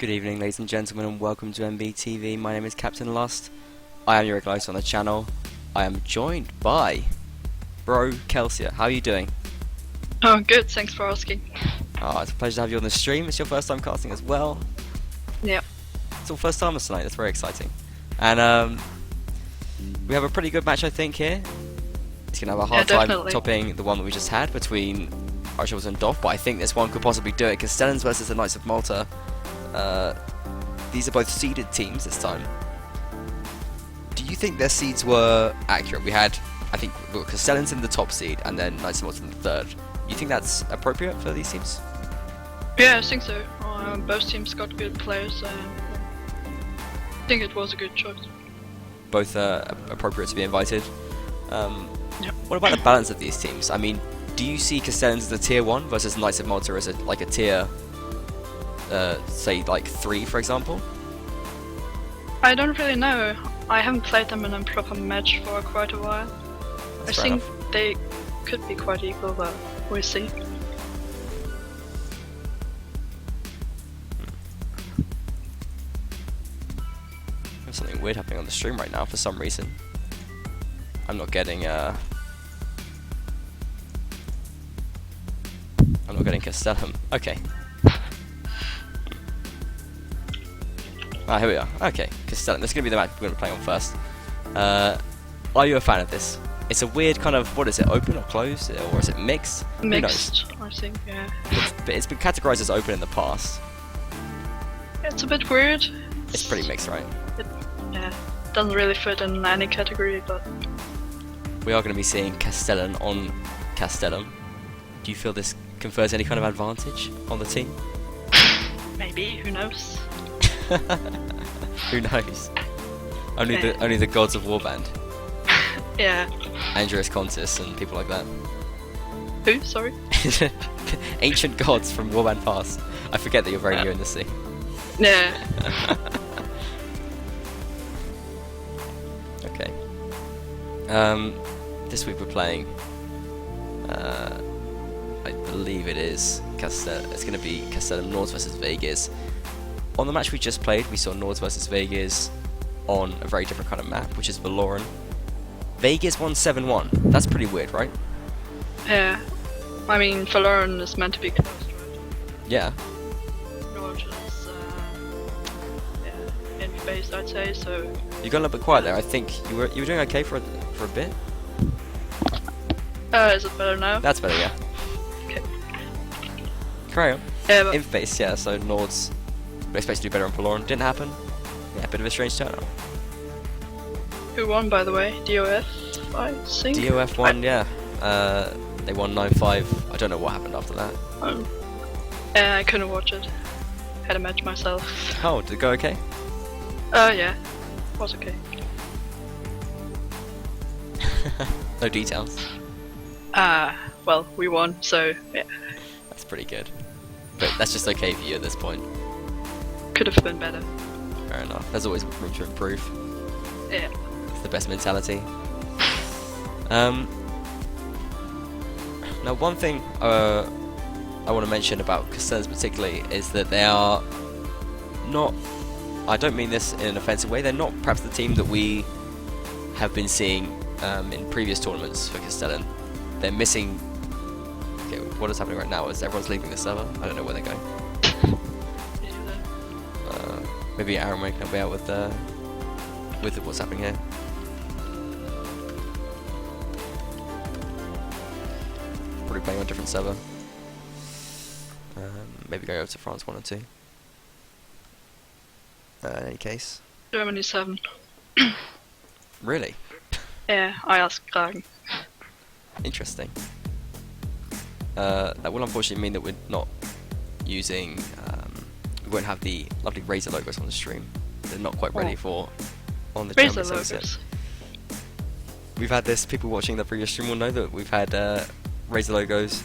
Good evening, ladies and gentlemen, and welcome to MBTV. My name is Captain Lust. I am your regular host on the channel. I am joined by Bro Kelsia. How are you doing? Oh, good. Thanks for asking. Oh, it's a pleasure to have you on the stream. It's your first time casting as well. Yep. It's all first timers tonight. That's very exciting. And we have a pretty good match, I think, here. It's gonna have a hard time topping the one that we just had between Archers and Doff, but I think this one could possibly do it. Castellans versus the Knights of Malta. These are both seeded teams this time. Do you think their seeds were accurate? We had, I think, Castellans in the top seed and then Knights of Malta in the third. You think that's appropriate for these teams? Yeah, I think so. Both teams got good players, and I think it was a good choice. Both appropriate to be invited. Yep. What about the balance of these teams? I mean, do you see Castellans as a tier 1 versus Knights of Malta as a tier, say, like 3, for example? I don't really know. I haven't played them in a proper match for quite a while. That's I fair think enough. they could be quite equal, but we'll see. There's something weird happening on the stream right now for some reason. I'm not getting Castellan. Okay. Ah, here we are. Okay, Castellan. This is going to be the match we're going to play on first. Are you a fan of this? It's a weird kind of, what is it, open or closed? Or is it mixed? Mixed, I think, yeah. But it's been categorized as open in the past. It's a bit weird. It's pretty mixed, right? Yeah, doesn't really fit in any category, but... We are going to be seeing Castellan on Castellan. Do you feel this confers any kind of advantage on the team? Maybe, who knows? Who knows? Only the gods of Warband. Yeah. Andreas Contis and people like that. Who? Sorry? Ancient gods from Warband past. I forget that you're very new in the scene. Yeah. Okay. This week we're playing. I believe it is Castellan. It's going to be Castellan Nords versus Vegas. On the match we just played, we saw Nords versus Vegas on a very different kind of map, which is Valoran. Vegas won 7-1. That's pretty weird, right? Yeah. I mean, Valoran is meant to be closed, right? Yeah. Norge is, yeah, inf-based, I'd say, so... You got a little bit quiet there. I think you were doing okay for a bit. Is it better now? That's better, yeah. Okay. Carry on. Yeah, but... Inf-based, yeah, so Nords were expected to do better on Valoran. Didn't happen. Yeah, a bit of a strange turnout. Who won, by the way? DOF, I think? DOF won, yeah. They won 9-5. I don't know what happened after that. Yeah, I couldn't watch it. Had a match myself. Oh, did it go okay? Yeah. Was okay. No details. Well, we won, so yeah. That's pretty good. But that's just okay for you at this point. Could have been better. Fair enough. There's always room to improve. Yeah. It's the best mentality. Now, one thing I want to mention about Castellans particularly is that they are not, I don't mean this in an offensive way, they're not perhaps the team that we have been seeing in previous tournaments for Castellan. They're missing... Okay, what is happening right now is everyone's leaving the server. I don't know where they're going. Maybe Aaron can help me out with what's happening here. Probably playing on a different server. Maybe go over to France 1 or 2. In any case. Germany 7. Really? Yeah, I asked Kragen. Interesting. That will unfortunately mean that we're not using... we won't have the lovely Razer logos on the stream. They're not quite ready for on the Razer German server logos. yet. We've had this, people watching the previous stream will know that we've had Razer logos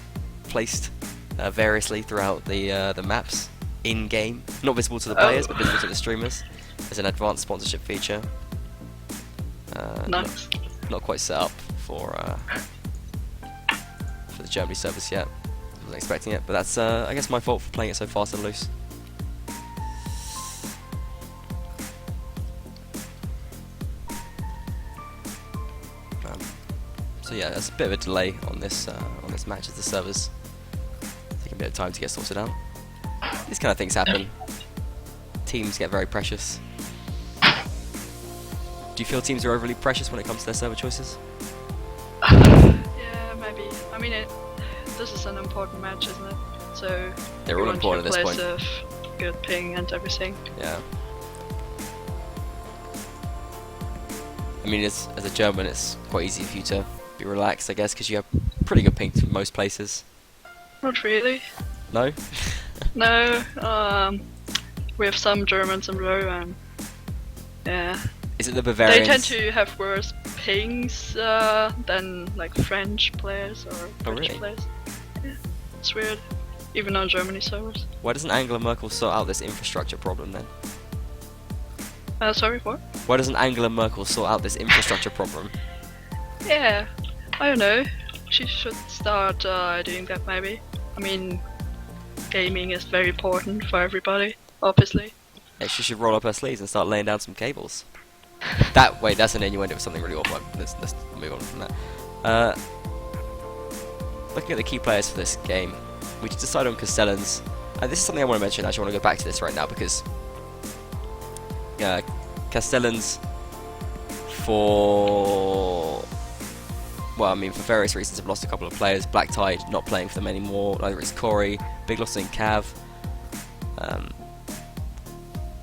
placed variously throughout the maps in-game. Not visible to the players, but visible to the streamers. As an advanced sponsorship feature. Nice. Not quite set up for the Germany service yet. Wasn't expecting it, but that's I guess my fault for playing it so fast and loose. So yeah, there's a bit of a delay on this match as the servers taking a bit of time to get sorted out. These kind of things happen. Teams get very precious. Do you feel teams are overly precious when it comes to their server choices? Yeah, maybe. I mean, this is an important match, isn't it? So they're all important at this point. Of good ping and everything. Yeah. I mean, as a German, it's quite easy for you to be relaxed, I guess, because you have pretty good ping to most places. Not really. No? No. We have some Germans in row, and yeah. Is it the Bavarians? They tend to have worse pings than like French players or British players. Yeah, it's weird. Even on Germany servers. Why doesn't Angela Merkel sort out this infrastructure problem then? Sorry, what? Why doesn't Angela Merkel sort out this infrastructure problem? Yeah, I don't know. She should start doing that maybe. I mean, gaming is very important for everybody, obviously. Yeah, she should roll up her sleeves and start laying down some cables. That's an innuendo of something really awful. Let's move on from that. Looking at the key players for this game, we decided on Castellans. And this is something I want to mention. Actually, I want to go back to this right now because Castellans, for various reasons, have lost a couple of players. Black Tide not playing for them anymore. Either it's Corey, big loss in Cav.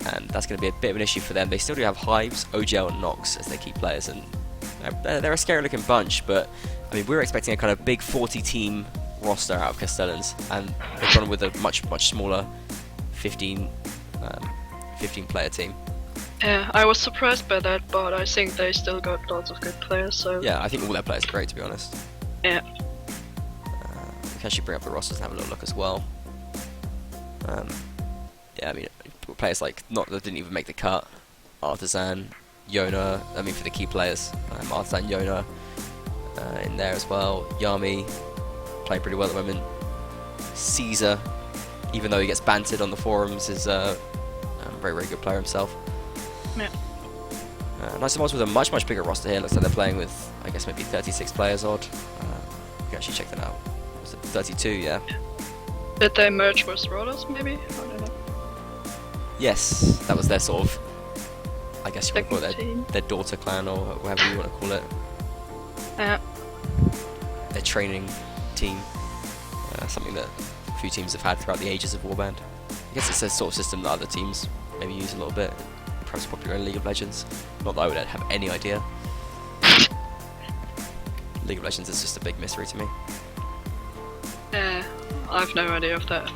And that's going to be a bit of an issue for them. They still do have Hives, OGL and Nox as their key players, and they're a scary looking bunch, but I mean, we were expecting a kind of big 40 team roster out of Castellans, and they've gone with a much smaller 15 player team. Yeah, I was surprised by that, but I think they still got lots of good players, so... Yeah, I think all their players are great, to be honest. Yeah. We can actually bring up the rosters and have a little look as well. Yeah, I mean, players like, that didn't even make the cut. Artisan, Yona, I mean for the key players. Artisan, Yona in there as well. Yami, playing pretty well at the moment. Caesar, even though he gets bantered on the forums, is a very good player himself. Yeah. Nice with a much bigger roster here. Looks like they're playing with, I guess, maybe 36 players odd. We can actually check that out. Was it 32? Yeah. Did they merge with Rollers, maybe? I don't know. Yes, that was their sort of, I guess you want to call it their daughter clan, or whatever you want to call it. Yeah. Their training team. Something that a few teams have had throughout the ages of Warband. I guess it's a sort of system that other teams maybe use a little bit. Perhaps popular in League of Legends. Not that I would have any idea. League of Legends is just a big mystery to me. Yeah, I've no idea of that.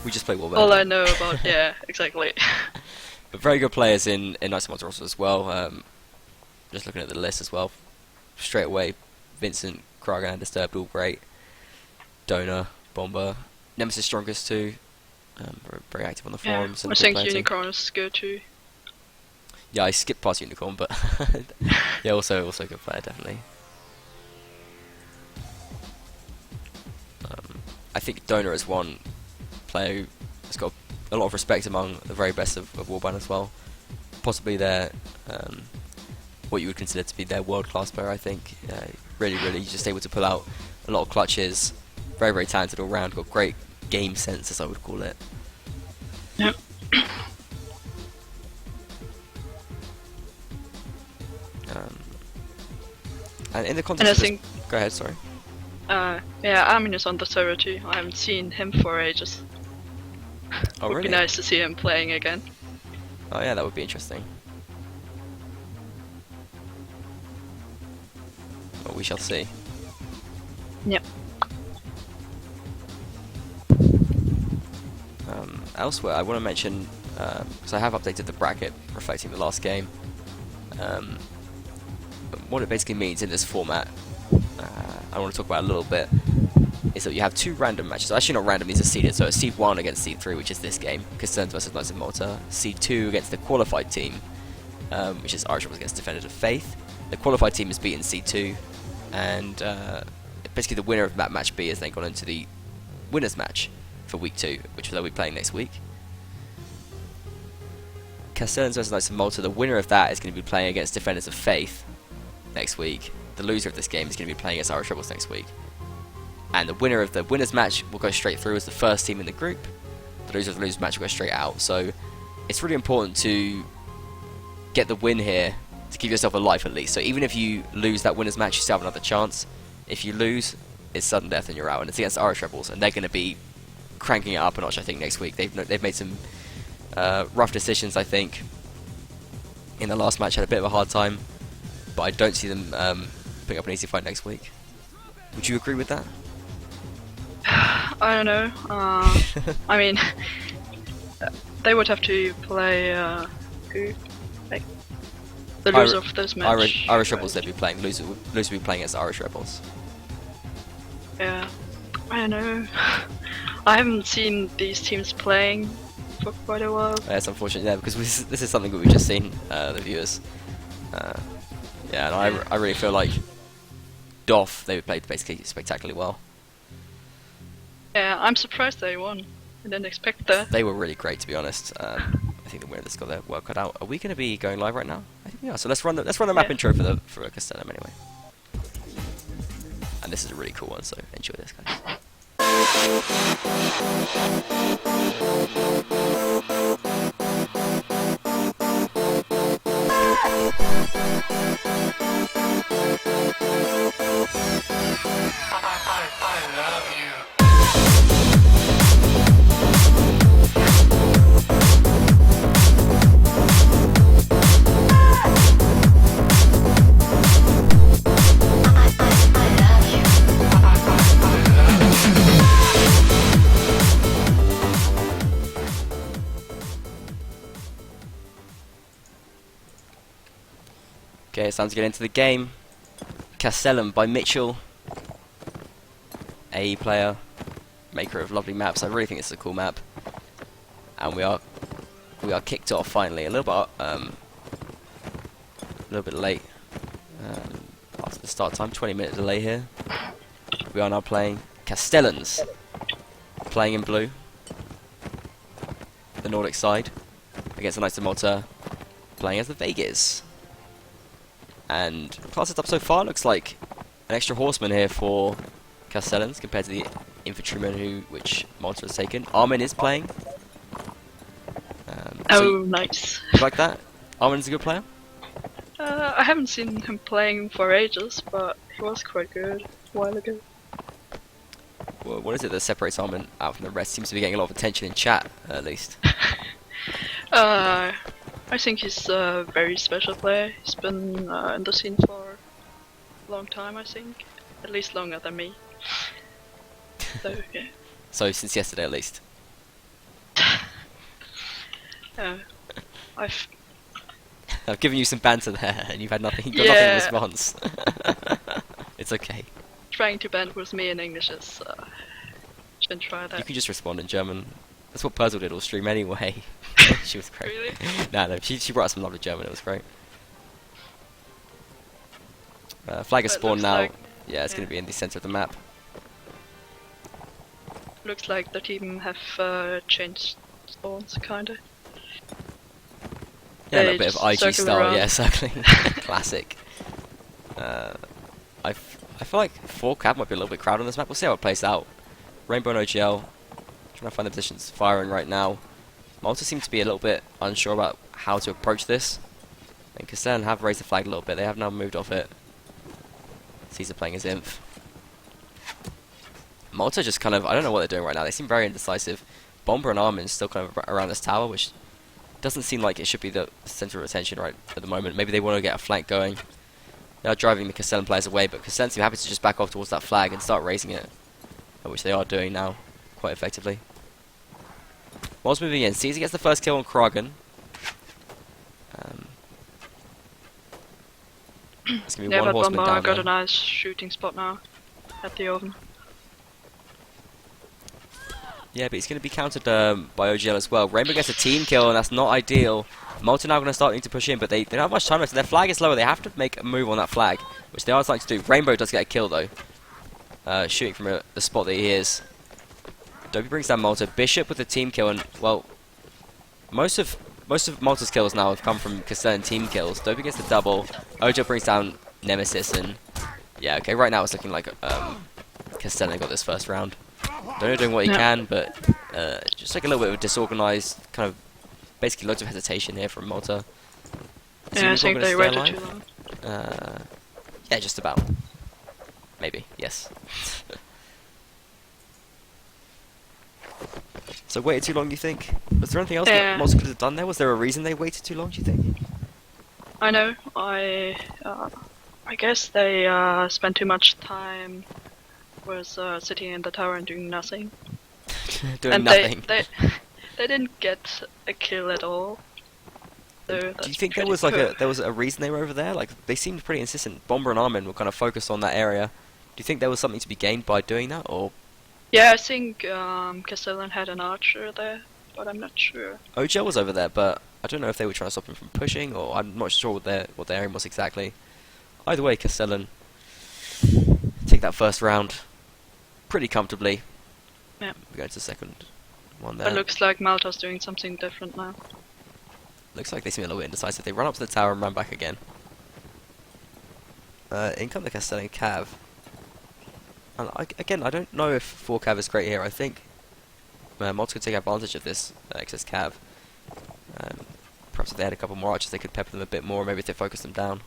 We just play Warband. All I know about, yeah, exactly. But very good players in Nice Mods also as well. Just looking at the list as well. Straight away, Vincent, Kragan, and Disturbed, all great. Donor, Bomber, Nemesis Strongest too. Very active on the forums. Yeah, I think Unicorn is good too. Yeah, I skipped past Unicorn, but yeah, also a good player, definitely. I think Donor is one player who has got a lot of respect among the very best of Warband as well. Possibly their what you would consider to be their world-class player, I think. Really just able to pull out a lot of clutches. Very talented all round. Got great game sense, as I would call it. Yep. And in the context of this, go ahead, sorry. Yeah, Armin is on the server too. I haven't seen him for ages. Oh, really? Would be nice to see him playing again. Oh yeah, that would be interesting. Well, we shall see. Yep. Elsewhere, I want to mention, because I have updated the bracket reflecting the last game. What it basically means in this format, I want to talk about a little bit, is that you have two random matches. Actually not random, these are seeded, so it's Seed 1 against Seed 3, which is this game, Castellans versus Knights of Malta. Seed 2 against the qualified team, which is Irish against Defenders of Faith. The qualified team has beaten Seed 2, and basically the winner of that match B has then gone into the winners match for week 2, which they'll be playing next week. Castellans versus Knights of Malta, the winner of that is going to be playing against Defenders of Faith next week, the loser of this game is going to be playing against Irish Rebels next week. And the winner of the winners match will go straight through as the first team in the group. The loser of the losers match will go straight out. So it's really important to get the win here to keep yourself alive at least. So even if you lose that winners match, you still have another chance. If you lose, it's sudden death and you're out. And it's against the Irish Rebels, and they're going to be cranking it up a notch, I think, next week. They've made some rough decisions, I think. In the last match, had a bit of a hard time, but I don't see them putting up an easy fight next week. Would you agree with that? I don't know. I mean, they would have to play who, like the loser of this match. Irish Rebels they'd be playing. Loser would be playing against Irish Rebels. Yeah, I don't know. I haven't seen these teams playing for quite a while. It's unfortunate, yeah, because this is something that we've just seen, the viewers. Yeah, and I really feel like Doff, they played basically spectacularly well. Yeah, I'm surprised they won. I didn't expect that. They were really great, to be honest. I think the winners got their work cut out. Are we going to be going live right now? I think we are. So let's run the map intro for Castellan anyway. And this is a really cool one, so enjoy this, guys. I love you. Okay, it's time to get into the game. Castellan by Mitchell. AE player, maker of lovely maps. I really think this is a cool map. And we are kicked off finally. A little bit late after the start time. 20-minute delay here. We are now playing Castellans, playing in blue, the Nordic side, against the Knights of Malta, playing as the Vegas. And class setup so far looks like an extra horseman here for Castellans compared to the infantryman which Malta has taken. Armin is playing. Nice. You like that? Armin's a good player? I haven't seen him playing for ages, but he was quite good a while ago. Well, what is it that separates Armin out from the rest? Seems to be getting a lot of attention in chat, at least. I think he's a very special player. He's been in the scene for a long time, I think. At least longer than me. So, yeah. So, since yesterday at least? I've given you some banter there, and you've had nothing, got nothing in response. It's okay. Trying to banter with me in English is... shouldn't try that. You can just respond in German. That's what Puzzle did all stream anyway. She was great. Really? No, she brought some lovely German, it was great. Flag is spawned now. Like, yeah, it's going to be in the centre of the map. Looks like the team have changed spawns, kinda. Yeah, a bit of IG style, around. yeah, circling. Classic. I feel like 4-cab might be a little bit crowded on this map. We'll see how it plays out. Rainbow and OGL. Trying to find the positions firing right now. Malta seem to be a little bit unsure about how to approach this. And Castellan have raised the flag a little bit. They have now moved off it. Caesar playing his inf. Malta just kind of, I don't know what they're doing right now. They seem very indecisive. Bomber and Armin still kind of around this tower, which doesn't seem like it should be the centre of attention right at the moment. Maybe they want to get a flank going. They are driving the Castellan players away, but Castellan seem happy to just back off towards that flag and start raising it, which they are doing now quite effectively. Whilst moving in, Caesar gets the first kill on Kragan. It's going to be one horseman Bomber down got there. a nice shooting spot now at the oven. Yeah, but he's going to be countered by OGL as well. Rainbow gets a team kill, and that's not ideal. Malta now going to start to push in, but they don't have much time left. So their flag is lower. They have to make a move on that flag, which they are starting to do. Rainbow does get a kill, though. Shooting from the spot that he is. Dopey brings down Malta. Bishop with the team kill, and, well, most of Malta's kills now have come from Castellan team kills. Dopey gets the double. OGL brings down Nemesis, and Yeah, okay, right now it's looking like Castellan got this first round. Dono doing what he can, but just like a little bit of disorganized, kind of basically loads of hesitation here from Malta. Yeah, I think they waited too long. Yeah, just about. Maybe, yes. So waited too long, you think? Was there anything else that Malta could have done there? Was there a reason they waited too long, do you think? I know. I guess they spent too much time was sitting in the tower and doing nothing. Doing nothing. They didn't get a kill at all. So do you think there was like a reason they were over there? Like they seemed pretty insistent. Bomber and Armin were kind of focused on that area. Do you think there was something to be gained by doing that, or? Yeah, I think Castellan had an archer there, but I'm not sure. OGL was over there, but I don't know if they were trying to stop him from pushing, or I'm not sure what their aim was exactly. Either way, Castellan take that first round pretty comfortably. Yeah. We go to the second one there. It looks like Malta's doing something different now. Looks like they seem a little bit indecisive. They run up to the tower and run back again. In come the Castellan Cav. And again, I don't know if 4 Cav is great here. I think Malta could take advantage of this excess Cav. Perhaps if they had a couple more archers, they could pepper them a bit more. Maybe if they focus them down.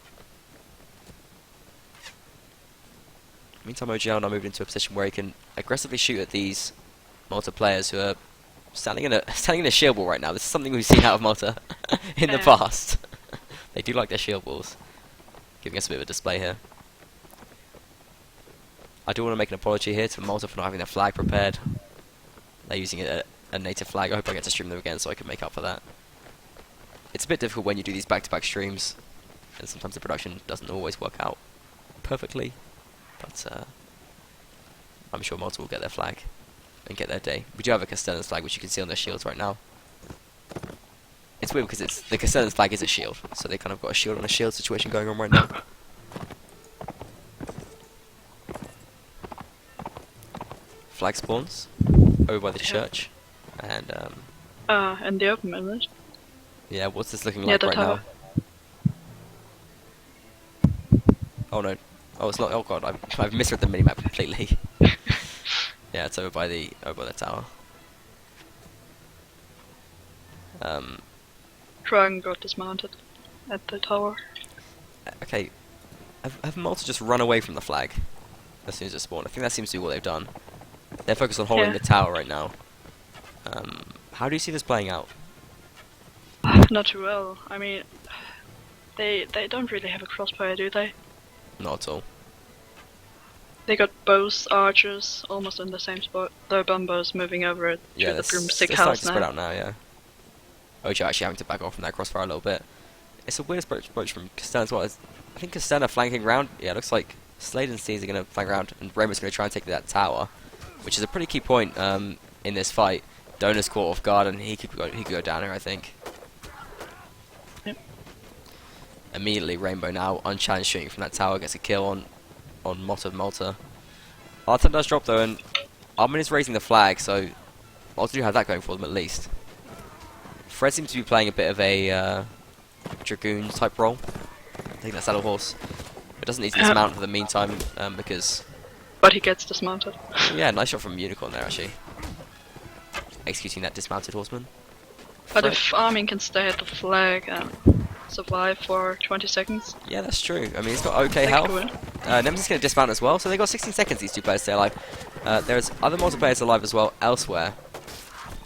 Meantime, OGL now moved into a position where he can aggressively shoot at these Malta players who are standing in a shield wall right now. This is something we've seen out of Malta in the past. They do like their shield walls, giving us a bit of a display here. I do want to make an apology here to Malta for not having their flag prepared. They're using a native flag. I hope I get to stream them again so I can make up for that. It's a bit difficult when you do these back-to-back streams, and sometimes the production doesn't always work out perfectly. But I'm sure Malta will get their flag and get their day. We do have a Castellans flag, which you can see on their shields right now. It's weird because the Castellans flag is a shield, so they kind of got a shield on a shield situation going on right now. Flag spawns over by the church, and the open, isn't it? Yeah, what's this looking like right now? Oh no. Oh, it's not. Oh god, I've misread the minimap completely. Yeah, it's over by the tower. Dragon got dismounted at the tower. Okay, have Malta just run away from the flag as soon as it spawned? I think that seems to be what they've done. They're focused on holding the tower right now. How do you see this playing out? Not too well. I mean, they don't really have a crossfire, do they? Not at all. They got both archers almost in the same spot. The bombers moving over it to the broomstick house now. It's spread out now, yeah. OG actually having to back off from that crossfire a little bit. It's a weird approach from Castellan as well. I think Castellan are flanking round. Yeah, it looks like Slade and Steens are going to flank around, and Rainbow's going to try and take that tower, which is a pretty key point in this fight. Dona's caught off guard, and he could go down here, I think. Yep. Immediately, Rainbow now unchallenged shooting from that tower gets a kill on Malta. Arthur does drop though, and Armin is raising the flag, so Malta do have that going for them at least. Fred seems to be playing a bit of a Dragoon type role, taking that saddle horse. But doesn't need to dismount for the meantime because. But he gets dismounted. Yeah, nice shot from Unicorn there actually, executing that dismounted horseman. But if Armin can stay at the flag and survive for 20 seconds. Yeah, that's true. I mean, he's got okay health. Nemesis is going to dismount as well, so they've got 16 seconds, these two players stay alive. There's other multiplayers alive as well elsewhere.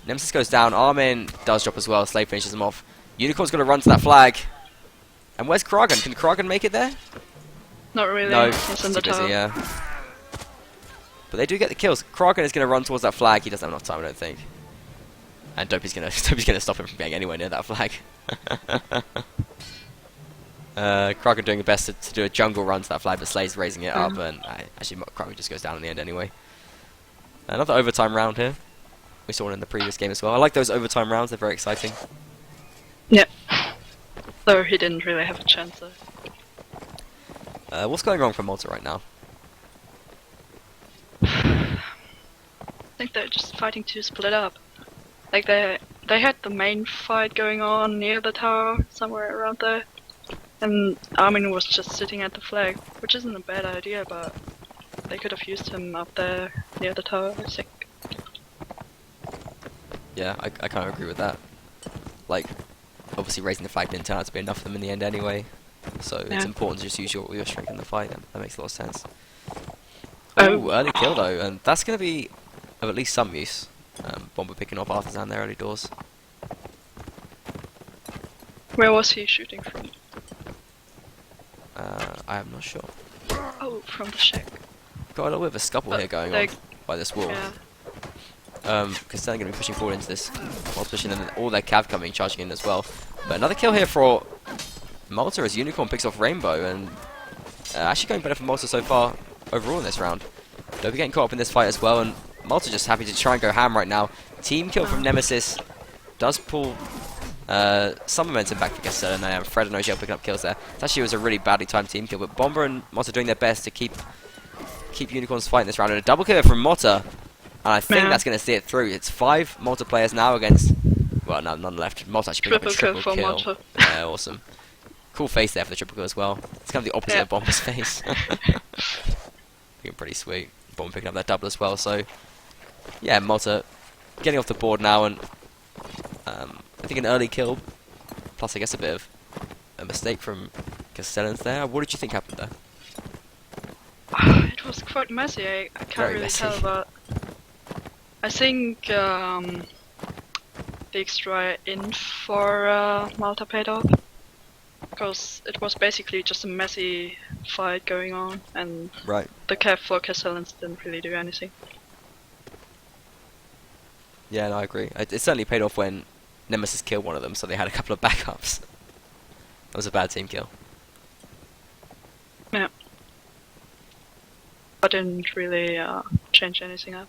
Nemesis goes down, Armin does drop as well, Slave finishes him off. Unicorn's going to run to that flag. And where's Kragan? Can Kragan make it there? Not really, no, he's in the tower. Yeah. But they do get the kills. Kragan is going to run towards that flag, he doesn't have enough time, I don't think. And Dopey's going to stop him from getting anywhere near that flag. Kragan doing the best to do a jungle run to that flag, but Slade's raising it up, and actually Kragan just goes down in the end anyway. Another overtime round here. We saw one in the previous game as well. I like those overtime rounds, they're very exciting. Yeah. Though he didn't really have a chance though. What's going wrong for Malta right now? I think they're just fighting to split up. Like they had the main fight going on near the tower, somewhere around there. And Armin was just sitting at the flag, which isn't a bad idea, but they could have used him up there near the tower, I think. Yeah, I kind of agree with that. Like, obviously raising the flag didn't turn out to be enough for them in the end anyway, so it's important to just use your strength in the fight. That makes a lot of sense. Oh, early kill though, and that's going to be of at least some use. Bomber picking off Artisan there early doors. Where was he shooting from? I am not sure. Oh, from the shack. Got a little bit of a scuffle here going on by this wall. Yeah. Because they're going to be pushing forward into this position, and then all their cav coming, charging in as well. But another kill here for Malta as Unicorn picks off Rainbow, and actually going better for Malta so far overall in this round. They'll be getting caught up in this fight as well, and Malta just happy to try and go ham right now. Team kill from Nemesis does pull some momentum back for Castellan, and Fred and OGL picking up kills there. It actually was a really badly timed team kill, but Bomber and Malta doing their best to keep Unicorns fighting this round. And a double kill from Malta, and I think that's going to see it through. It's 5 Malta players now against, well, no, none left. Malta actually picked up a triple kill. Malta. Yeah, awesome. Cool face there for the triple kill as well. It's kind of the opposite of Bomber's face. Looking pretty sweet. Bomber picking up that double as well. So, yeah, Malta getting off the board now, and I think an early kill, plus I guess a bit of a mistake from Castellans there. What did you think happened there? It was quite messy. I can't really tell, but I think the extra in for Malta paid off, because it was basically just a messy fight going on, and the cav for Castellans didn't really do anything. Yeah, no, I agree. It certainly paid off when Nemesis killed one of them, so they had a couple of backups. That was a bad team kill. Yeah. But didn't really change anything up.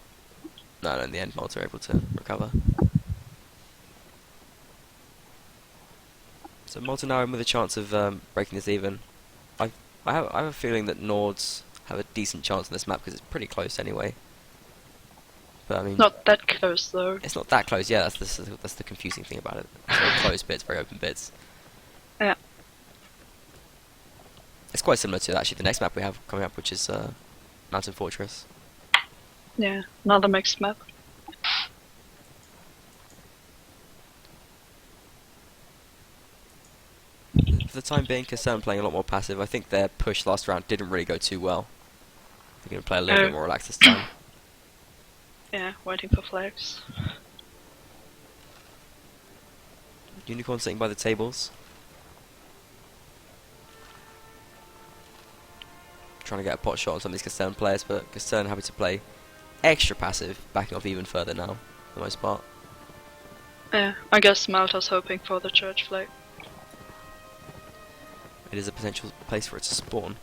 No, in the end, Malta were able to recover. So Malta now in with a chance of breaking this even. I have a feeling that Nords have a decent chance on this map because it's pretty close anyway. But I mean, not that close though. It's not that close. Yeah, that's the confusing thing about it. It's very close bits, very open bits. Yeah. It's quite similar to actually the next map we have coming up, which is Mountain Fortress. Yeah, another mixed map. For the time being, Castellan playing a lot more passive. I think their push last round didn't really go too well. They're going to play a little bit more relaxed this time. Yeah, waiting for flags. Unicorn sitting by the tables. Trying to get a pot shot on some of these Castellan players, but Castellan happy to play extra passive, backing off even further now, for the most part. Yeah, I guess Malta's hoping for the church flag. It is a potential place for it to spawn.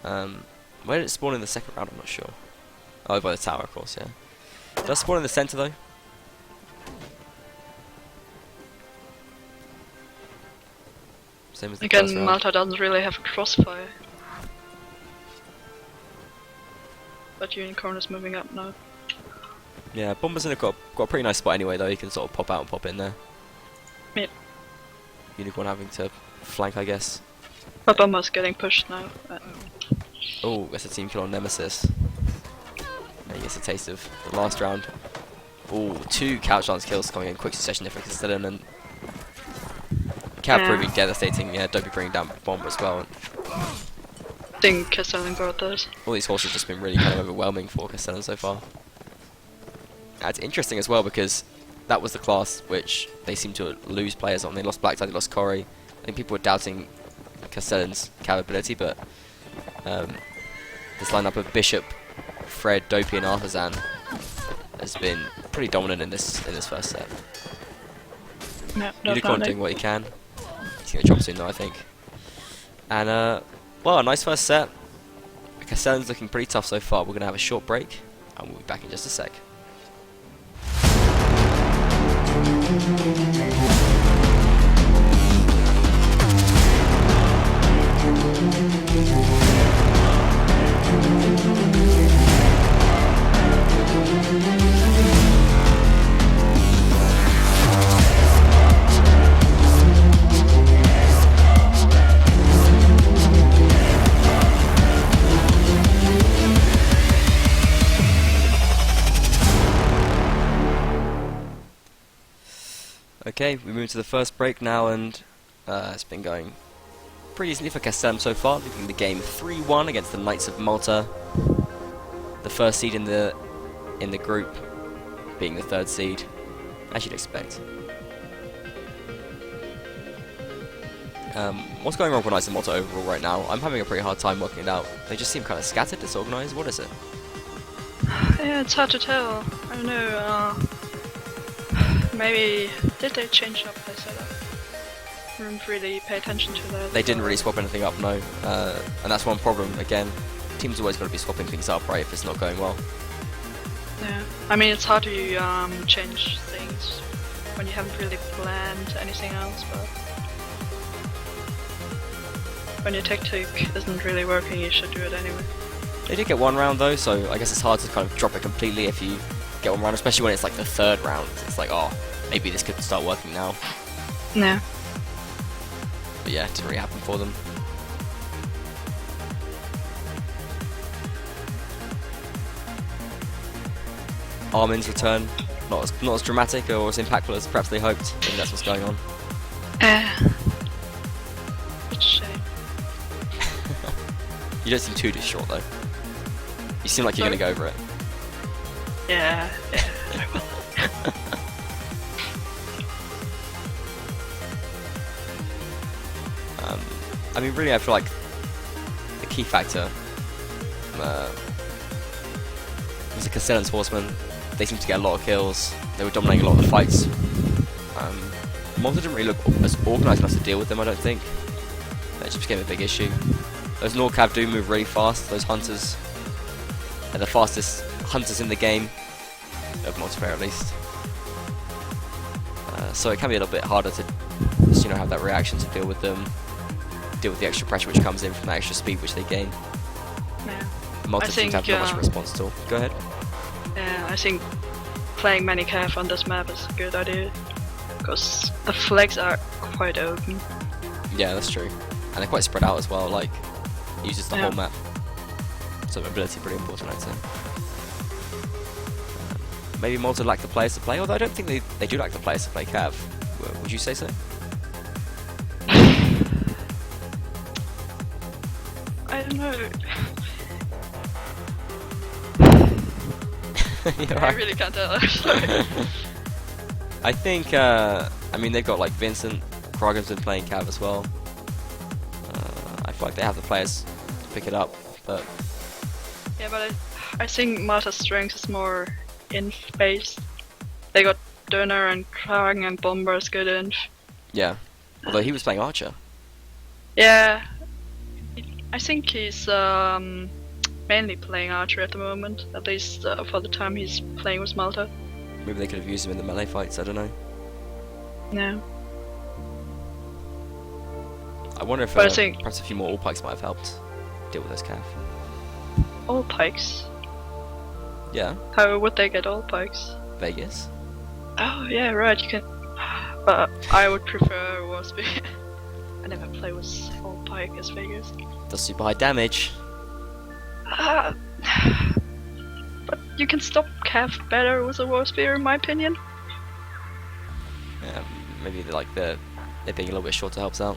Where did it spawn in the second round? I'm not sure. Oh, by the tower, of course, yeah. Does spawn in the centre, though? Same as the first round. Malta doesn't really have a crossfire. But Unicorn is moving up now. Yeah, Bomber's got a pretty nice spot anyway, though. He can sort of pop out and pop in there. Yep. Unicorn having to flank, I guess. But Bomber's getting pushed now. Oh, that's a team kill on Nemesis. And he gets a taste of the last round. Oh, 2 couch dance kills coming in quick succession there for Castellan, and Cav proving devastating. Yeah, Dopey bringing down Bomber as well. I think Castellan got this. All these horses have just been really kind of overwhelming for Castellan so far. It's interesting as well because that was the class which they seemed to lose players on. They lost Black Tide, they lost Corey. I think people were doubting Castellan's cav ability, but this lineup of Bishop, Fred, Dopey and Artisan has been pretty dominant in this first set. Yep, Unicorn doing what he can. He's going to drop soon though, I think. And well, a nice first set. Castellan's looking pretty tough so far. We're going to have a short break and we'll be back in just a sec. Okay, we move to the first break now, and it's been going pretty easily for Castellans so far, leading the game 3-1 against the Knights of Malta. The first seed in the group, being the third seed, as you'd expect. What's going on with Knights of Malta overall right now? I'm having a pretty hard time working it out. They just seem kind of scattered, disorganized. What is it? Yeah, it's hard to tell. I don't know. Maybe did they change up their setup? I didn't really pay attention to that. They didn't really swap anything up, no. And that's one problem. Again, teams always got to be swapping things up, right? If it's not going well. Yeah, I mean it's hard to change things when you haven't really planned anything else, but when your tactic isn't really working, you should do it anyway. They did get one round though, so I guess it's hard to kind of drop it completely if you get one round, especially when it's like the third round. It's like, oh, maybe this could start working now. Yeah. But yeah, it didn't really happen for them. Armin's return, not as dramatic or as impactful as perhaps they hoped. Maybe that's what's going on. It's a shame. You don't seem too distraught though. You seem like you're gonna go over it. Yeah, I will. I mean, really, I feel like the key factor was the Castellans horsemen. They seemed to get a lot of kills. They were dominating a lot of the fights. Malta didn't really look as organised enough to deal with them, I don't think. That just became a big issue. Those Norcav do move really fast. Those hunters are the fastest hunters in the game, of multiplayer at least. So it can be a little bit harder to just, have that reaction to deal with them, deal with the extra pressure which comes in from that extra speed which they gain. Yeah. Malta seems to have not much response at all. Go ahead. Yeah, I think playing many cav on this map is a good idea, because the flags are quite open. Yeah, that's true. And they're quite spread out as well, like, it uses the whole map. So mobility pretty important, I'd say. Maybe Malta lack the players to play, although I don't think they do lack the players to play cav. Would you say so? I don't know. I really can't tell. I think, I mean, they've got like Vincent, Krogan's been playing cav as well. I feel like they have the players to pick it up, but... Yeah, but I think Malta's strength is more inf-based. They got Döner and Kragen and Bomber is good inf. Yeah, although he was playing Archer. Yeah, I think he's mainly playing Archer at the moment, at least for the time he's playing with Malta. Maybe they could have used him in the melee fights, I don't know. No. I wonder if perhaps a few more all pikes might have helped deal with this cav. All pikes? Yeah. How would they get all pikes? Vegas. Oh yeah, right, you can... But I would prefer Warspear. I never play with all pike as Vegas. Does super high damage. But you can stop cav better with a Warspear, in my opinion. Yeah, maybe they're being a little bit short to help us out.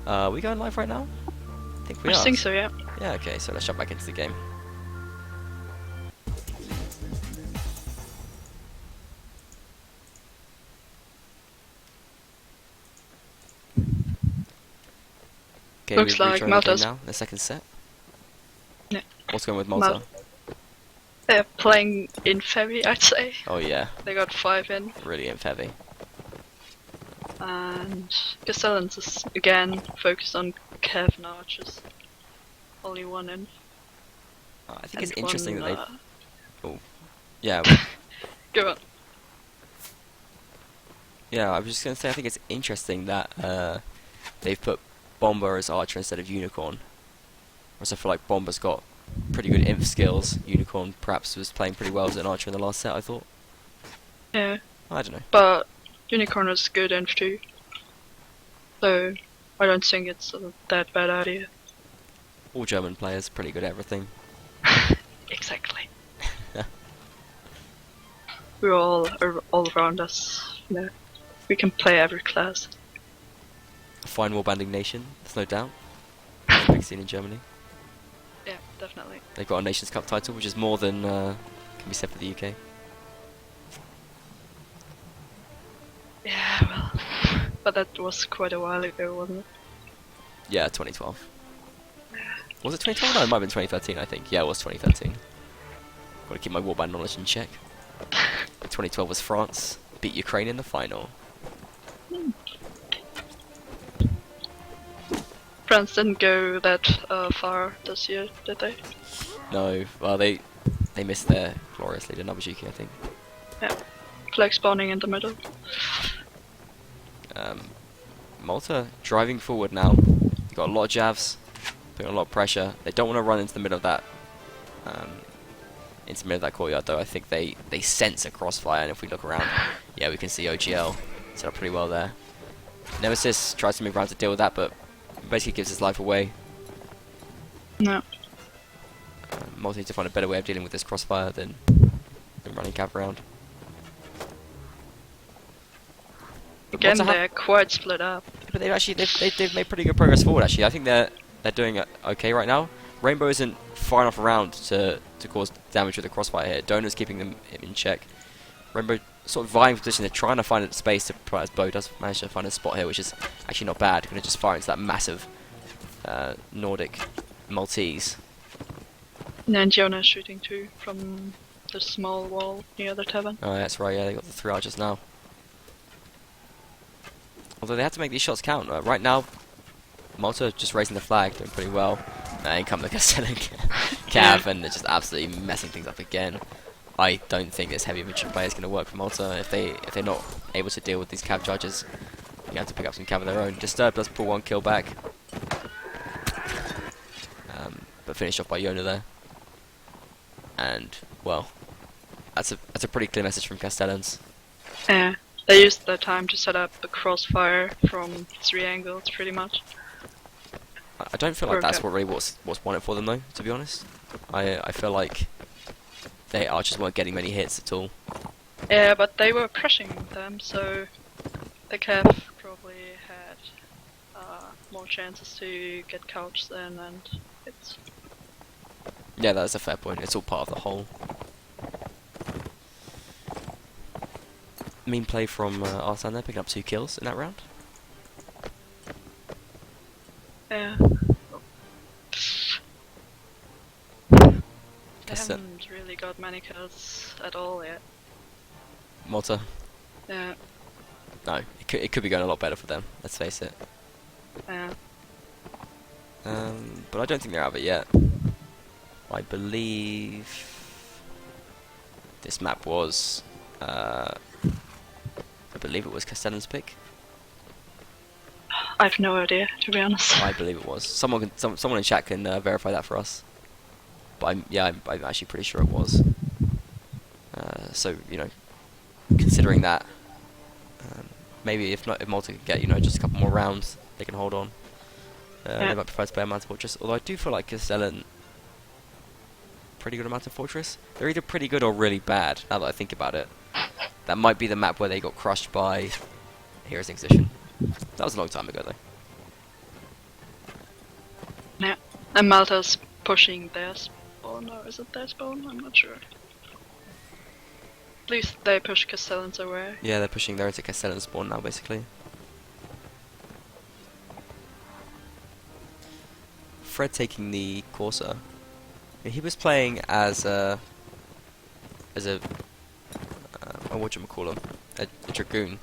Are we going live right now? I think we are. I think so, yeah. Yeah, okay, so let's jump back into the game. Okay, looks like Malta's now, the second set. Yeah. What's going with Malta? They're playing inf heavy, I'd say. Oh yeah. They got 5 in. Really inf heavy. And Castellans is again focused on cav and archers. Only 1 in. I think it's interesting that they've... Oh. Yeah. Go on. Yeah, I was just going to say I think it's interesting that they've put Bomber as Archer instead of Unicorn. Whereas I feel like Bomber's got pretty good inf skills. Unicorn perhaps was playing pretty well as an Archer in the last set, I thought. Yeah. I don't know. But Unicorn is good inf too. So I don't think it's that bad idea. All German players pretty good at everything. Exactly. We're all around us, you know. We can play every class. A fine warbanding nation, there's no doubt. It's a big scene in Germany. Yeah, definitely. They've got a Nations Cup title, which is more than can be said for the UK. Yeah, well, but that was quite a while ago, wasn't it? Yeah, 2012. Was it 2012? No, it might have been 2013, I think. Yeah, it was 2013. Got to keep my warband knowledge in check. 2012 was France, beat Ukraine in the final. France didn't go that far this year, did they? No, well they missed their glorious leader, Nabajuki, I think. Yeah, flag spawning in the middle. Malta driving forward now. They've got a lot of javs, putting a lot of pressure. They don't want to run into the middle of that courtyard though. I think they sense a crossfire, and if we look around, yeah, we can see OGL set up pretty well there. Nemesis tries to move around to deal with that, but basically gives his life away. No. Malta needs to find a better way of dealing with this crossfire than running cap around. Again, they're quite split up. But they've made pretty good progress forward. Actually, I think they're doing okay right now. Rainbow isn't far enough around to cause damage with the crossfire here. Donut's keeping them in check. Rainbow sort of vying for position. They're trying to find a space to put out his bow. Does manage to find a spot here, which is actually not bad. Going to just fire into that massive Nordic Maltese. And Jonah's shooting too from the small wall near the tavern. Oh, that's right. Yeah, they got the 3 archers now. Although they have to make these shots count. Right now, Malta just raising the flag, doing pretty well. In come the Castellan Cav, and they're just absolutely messing things up again. I don't think this heavy infantry play is going to work for Malta. If they're not able to deal with these Cav charges, you have to pick up some Cav of their own. Disturb does pull 1 kill back, but finished off by Yona there. And well, that's a pretty clear message from Castellans. Yeah. They used their time to set up the crossfire from 3 angles, pretty much. I don't feel like that's what really what's won it for them, though. To be honest, I feel like they archers weren't getting many hits at all. Yeah, but they were crushing them, so the Cav probably had more chances to get couched in and hits. Yeah, that's a fair point. It's all part of the whole. Mean play from Arslan there, picking up 2 kills in that round. Yeah. They haven't really got many kills at all yet. Malta? Yeah. No, it could be going a lot better for them, let's face it. Yeah. But I don't think they're out of it yet. I believe this map was I believe it was Castellan's pick. I've no idea, to be honest. I believe it was. Someone in chat can verify that for us. But I'm actually pretty sure it was. So you know, considering that, maybe if Malta can get just a couple more rounds, they can hold on. They might prefer to play a Mountain Fortress. Although I do feel like Castellan pretty good at Mountain Fortress. They're either pretty good or really bad. Now that I think about it. That might be the map where they got crushed by Heroes Inquisition. That was a long time ago, though. Yeah, and Malta's pushing their spawn, or is it their spawn? I'm not sure. At least they push Castellans away. Yeah, they're pushing their into Castellan spawn now, basically. Fred taking the Corsair. He was playing as a whatchamacallit, a Dragoon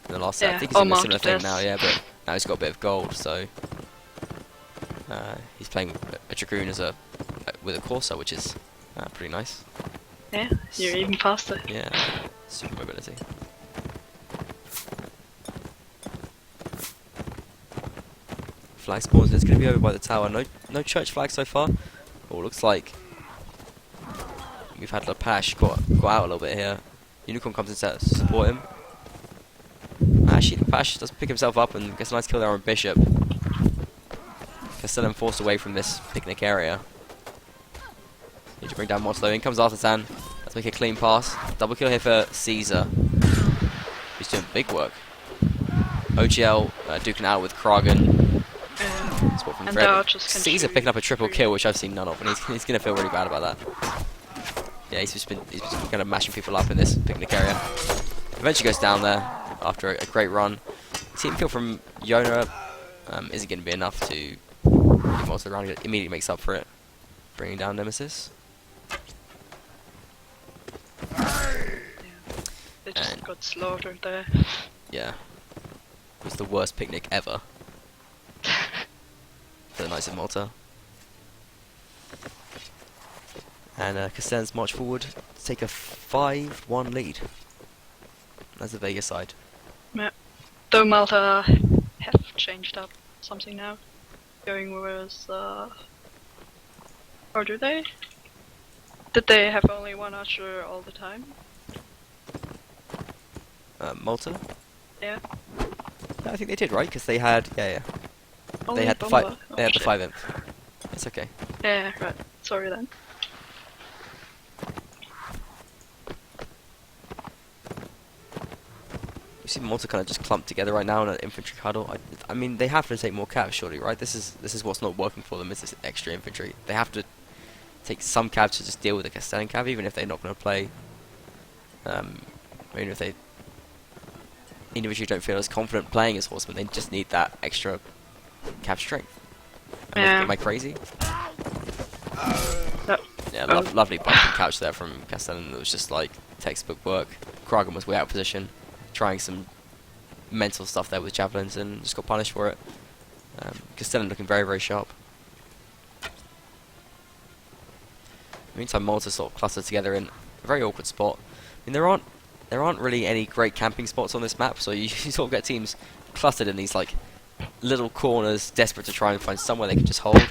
in the last set. I think he's doing a similar thing now, yeah, but now he's got a bit of gold, so he's playing a Dragoon with a Corsair, which is pretty nice. Yeah, you're even faster. Yeah, super mobility. Flag spawns, it's going to be over by the tower. No church flag so far. Oh, looks like we've had Lapash got out a little bit here. Unicorn comes in to support him. Actually, Lapash does pick himself up and gets a nice kill there on Bishop. Castellan forced away from this picnic area. Need to bring down Motlo. In comes Artisan. Let's make a clean pass. Double kill here for Caesar. He's doing big work. OGL duking out with Kragan. Spot from Fred. Caesar picking up a triple kill, which I've seen none of, and he's going to feel really bad about that. Yeah, he's just been kind of mashing people up in this picnic area. Eventually goes down there after a great run. Team kill from Yona isn't going to be enough to get Malta around. It immediately makes up for it, bringing down Nemesis. They just got slaughtered there. Yeah. It was the worst picnic ever for the Knights of Malta. And Castellans march forward to take a 5-1 lead. That's the Vegas side. Yeah. Though Malta have changed up something now. Going with... or do they? Did they have only one archer all the time? Malta? Yeah. No, I think they did, right? Because they had... Yeah. Only they had the bomber. They had the 5 imp. It's okay. Yeah, right. Sorry then. You see Malta kind of just clumped together right now in an infantry huddle. I mean, they have to take more caps, surely, right? This is what's not working for them, is this extra infantry. They have to take some caps to just deal with the Castellan cav, even if they're not going to play. Even if they individually don't feel as confident playing as horsemen, they just need that extra cap strength. Am I crazy? No. Yeah, lovely bumping couch there from Castellan. It was just like textbook work. Kragan was way out of position, trying some mental stuff there with javelins and just got punished for it. Castellan looking very, very sharp. Meantime, Malta sort of clustered together in a very awkward spot. I mean, there aren't really any great camping spots on this map, so you sort of get teams clustered in these like little corners, desperate to try and find somewhere they can just hold.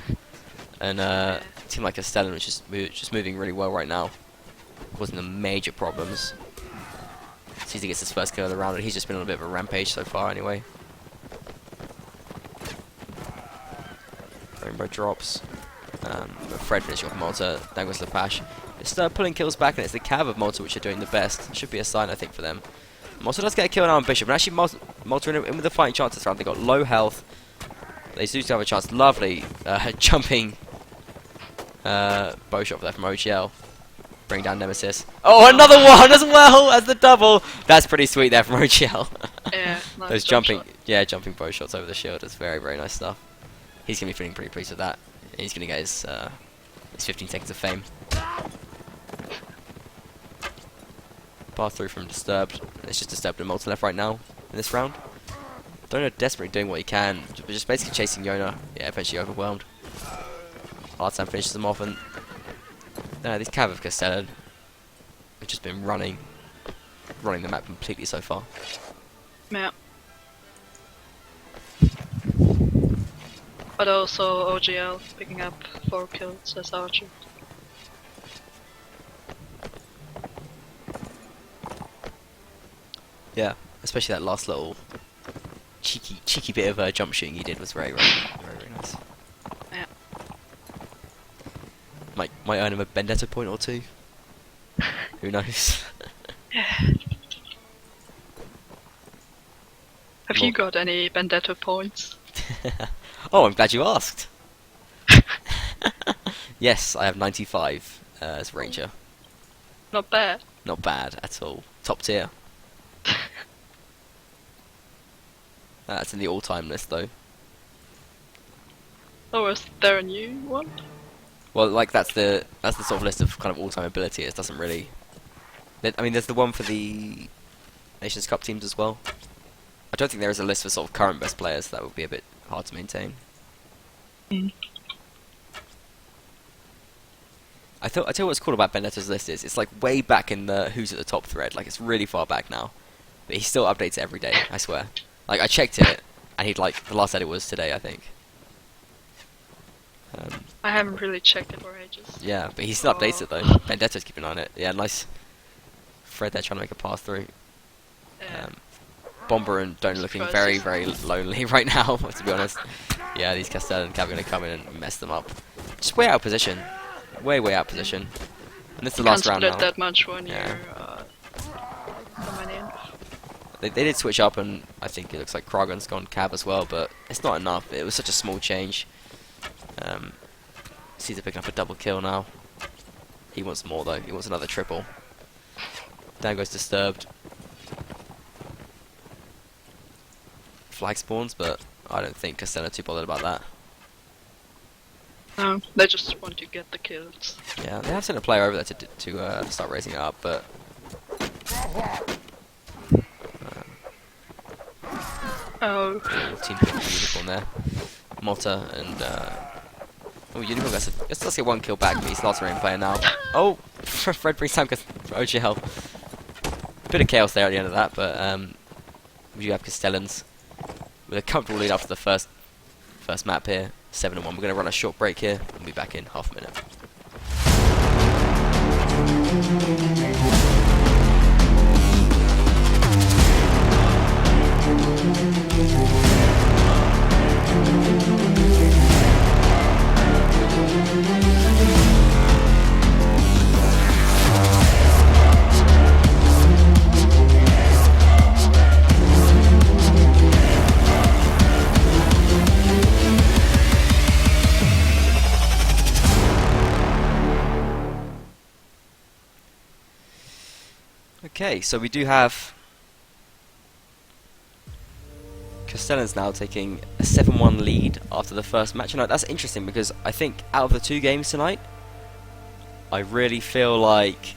And a team like Castellan, which is just moving really well right now, causing them major problems. Caesar gets his first kill of the round, and he's just been on a bit of a rampage so far anyway. Rainbow drops. Fred finishing off Malta, down goes Lepash. It's pulling kills back, and it's the cav of Malta which are doing the best. Should be a sign, I think, for them. Malta does get a kill now on Bishop, and actually Malta in with the fighting chance this round. They got low health. They do still have a chance. Lovely jumping bow shot there from OGL. Bring down Nemesis. Oh, another one as well as the double. That's pretty sweet there from OGL. Yeah, nice. Those jumping bow shots over the shield is very, very nice stuff. He's gonna be feeling pretty pleased with that. He's gonna get his 15 seconds of fame. Pass through from Disturbed. It's just Disturbed and Malta left right now in this round. Donor desperately doing what he can, but just basically chasing Yona. Yeah, eventually overwhelmed. Artan finishes them off, and these cav of Castellan have just been running the map completely so far. Yeah. But also OGL picking up 4 kills as archer. Yeah, especially that last little cheeky bit of jump shooting he did was very nice. Yeah. Might earn him a vendetta point or two. Who knows? Yeah. Have you got any vendetta points? Oh, I'm glad you asked. Yes, I have 95 as Ranger. Not bad. Not bad at all. Top tier. That's in the all-time list, though. Oh, is there a new one? Well, like that's the sort of list of kind of all-time ability. It doesn't really. I mean, there's the one for the Nations Cup teams as well. I don't think there is a list for sort of current best players. That would be a bit hard to maintain. Mm. I tell you what's cool about Benedetto's list is it's like way back in the who's at the top thread. Like it's really far back now, but he still updates it every day. I swear. Like I checked it, and he'd like the last edit was today, I think. I haven't really checked it for ages. Yeah, but he still updates it though. Benedetto's keeping an eye on it. Yeah, nice. Fred there trying to make a pass through. Yeah. Bomber and Donor looking very, very lonely right now, to be honest. Yeah, these Castellan cav are going to come in and mess them up. Just way out of position. Way out of position. And this is the last round now. Can't split that much when you're coming in. They did switch up, and I think it looks like Kragan's gone Cav as well, but it's not enough. It was such a small change. Caesar picking up a double kill now. He wants more though. He wants another triple. Down goes Disturbed. Flag spawns, but I don't think Castellan are too bothered about that. No, they just want to get the kills. Yeah, they have sent a player over there to start raising it up, but oh, team picking the Unicorn there. Malta and oh, Unicorn let's get one kill back, but he's last remaining player now. Oh, Fred brings down OGL. Bit of chaos there at the end of that, but we do have Castellans with a comfortable lead after the first map here, 7-1. We're going to run a short break here. We'll be back in half a minute. Okay, so we do have Castellans now taking a 7-1 lead after the first match. And that's interesting because I think out of the 2 games tonight, I really feel like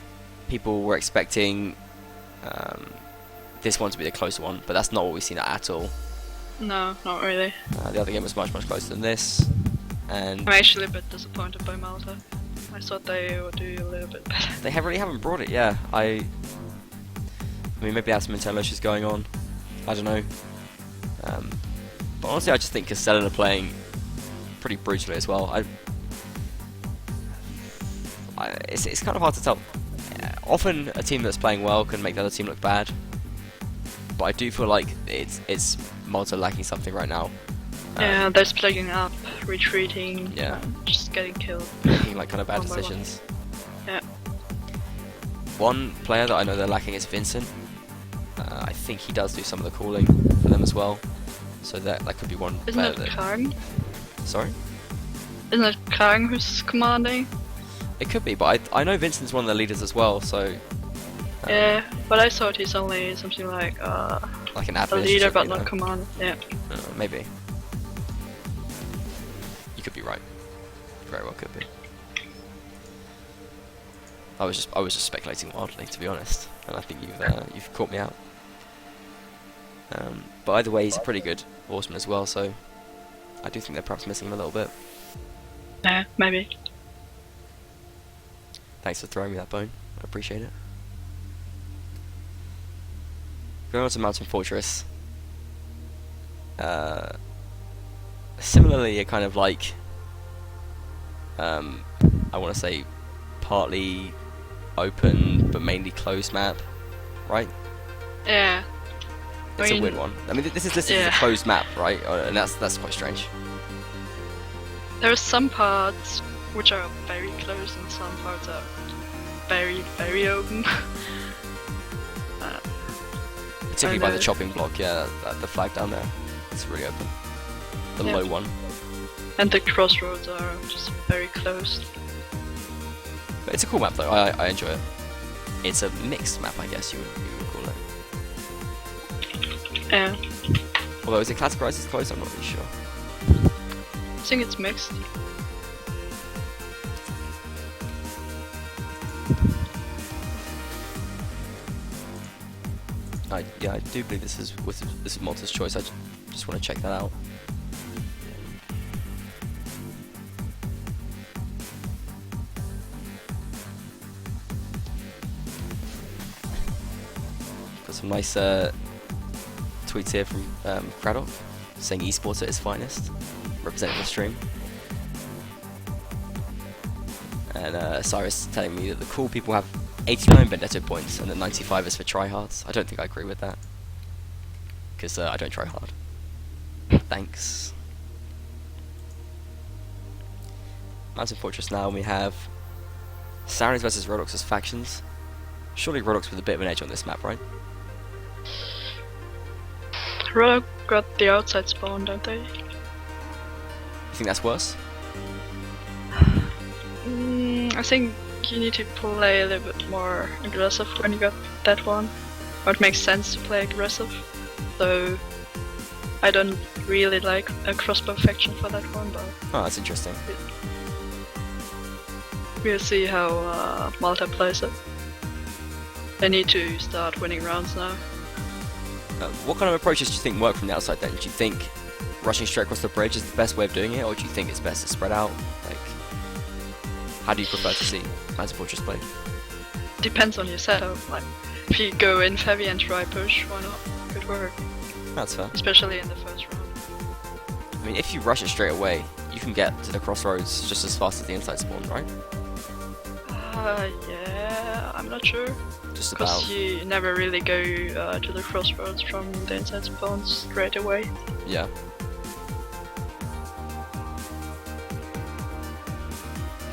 people were expecting this one to be the closer one, but that's not what we've seen at all. No, not really. The other game was much closer than this, and I'm actually a bit disappointed by Malta. I thought they would do a little bit better. They really haven't brought it, yeah. I mean, maybe they have some internal issues going on. I don't know. But honestly, I just think Castellan are playing pretty brutally as well. It's kind of hard to tell. Often a team that's playing well can make the other team look bad, but I do feel like it's Malta lacking something right now. Yeah, they're splitting up, retreating, yeah, just getting killed. Making like kind of bad decisions. Yeah. One player that I know they're lacking is Vincent. I think he does do some of the calling for them as well, so that could be one. Isn't it Kang? Sorry? Isn't it Kang who's commanding? It could be, but I know Vincent's one of the leaders as well, so... yeah, but I thought he's only something like an a leader but not commander, yeah. Maybe. You could be right. Very well could be. I was just speculating wildly, to be honest, and I think you've caught me out. But either way, he's a pretty good horseman as well, so I do think they're perhaps missing him a little bit. Yeah, maybe. Thanks for throwing me that bone. I appreciate it. Going on to Mountain Fortress. Similarly, a kind of like I want to say partly open but mainly closed map, right? Yeah. It's a weird one. I mean, this is listed as a closed map, right? And that's quite strange. There are some parts which are very closed and some parts are very, very open. Particularly by the chopping block, yeah, the flag down there. It's really open. The low one. And the crossroads are just very closed. But it's a cool map though, I enjoy it. It's a mixed map, I guess you would call it. Yeah. Although, is it categorized as closed? I'm not really sure. I think it's mixed. Yeah, I do believe this is Malta's choice. I just want to check that out. Got some nice tweets here from Craddock saying esports at its finest, representing the stream. And Cyrus telling me that the cool people have 89 Vendetta points and that 95 is for tryhards. I don't think I agree with that, because I don't try hard. Thanks. Mountain Fortress now, we have Sarans versus Rodox as factions. Surely Rodox with a bit of an edge on this map, right? Rogue got the outside spawn, don't they? You think that's worse? I think you need to play a little bit more aggressive when you got that one. Or it makes sense to play aggressive. So I don't really like a crossbow faction for that one, but Oh, that's interesting. we'll see how Malta plays it. They need to start winning rounds now. What kind of approaches do you think work from the outside then? Do you think rushing straight across the bridge is the best way of doing it, or do you think it's best to spread out? Like, how do you prefer to see Mountain Fortress played? Depends on your setup. Like, if you go in heavy and try push, why not? Could work. That's fair. Especially in the first round. I mean, if you rush it straight away, you can get to the crossroads just as fast as the inside spawn, right? Yeah, I'm not sure. Just about. Because you never really go to the crossroads from the inside spawn straight away. Yeah.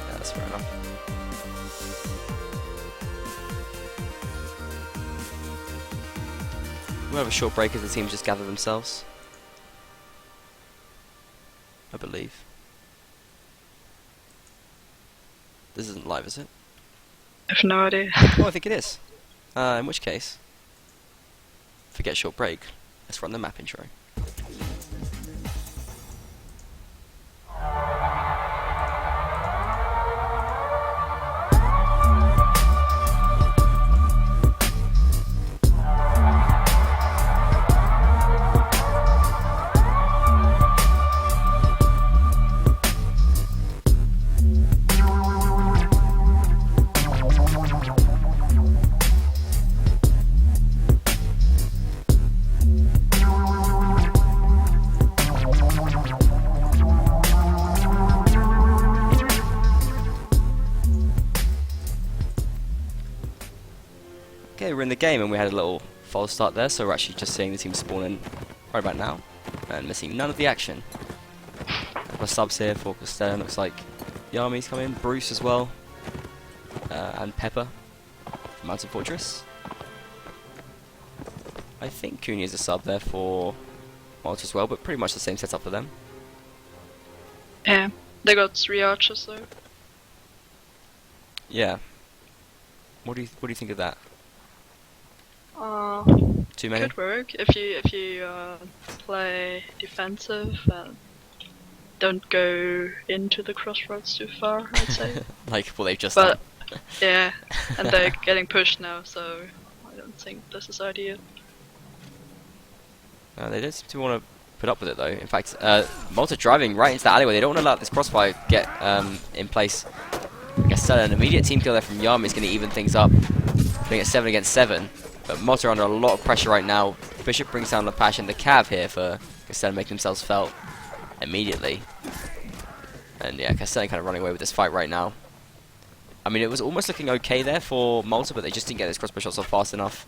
Yeah, that's fair enough. We'll have a short break as the teams just gather themselves. I believe. This isn't live, is it? I have no idea. Oh, I think it is. In which case, forget short break. Let's run the map intro. Okay, we're in the game and we had a little false start there, so we're actually just seeing the team spawn in right about now and missing none of the action. Our subs here for Castellan, looks like Yami's come in, Bruce as well, and Pepper from Mountain Fortress. I think Cooney is a sub there for Malta as well, but pretty much the same setup for them. Yeah, they got 3 archers though. Yeah. What do you think of that? Too many? Could work if you play defensive and don't go into the crossroads too far, I'd say. Like what they've just But done. yeah, and they're getting pushed now, so I don't think this is ideal. They don't seem to want to put up with it though. In fact, Malta driving right into the alleyway. They don't want to let this crossfire get in place. I guess an immediate team kill there from Yami is going to even things up, putting it 7 against 7. But Malta are under a lot of pressure right now. Bishop brings down Lepash and the Cav here for Castellan making themselves felt immediately. And yeah, Castellan kind of running away with this fight right now. I mean, it was almost looking okay there for Malta, but they just didn't get those crossbow shots off fast enough.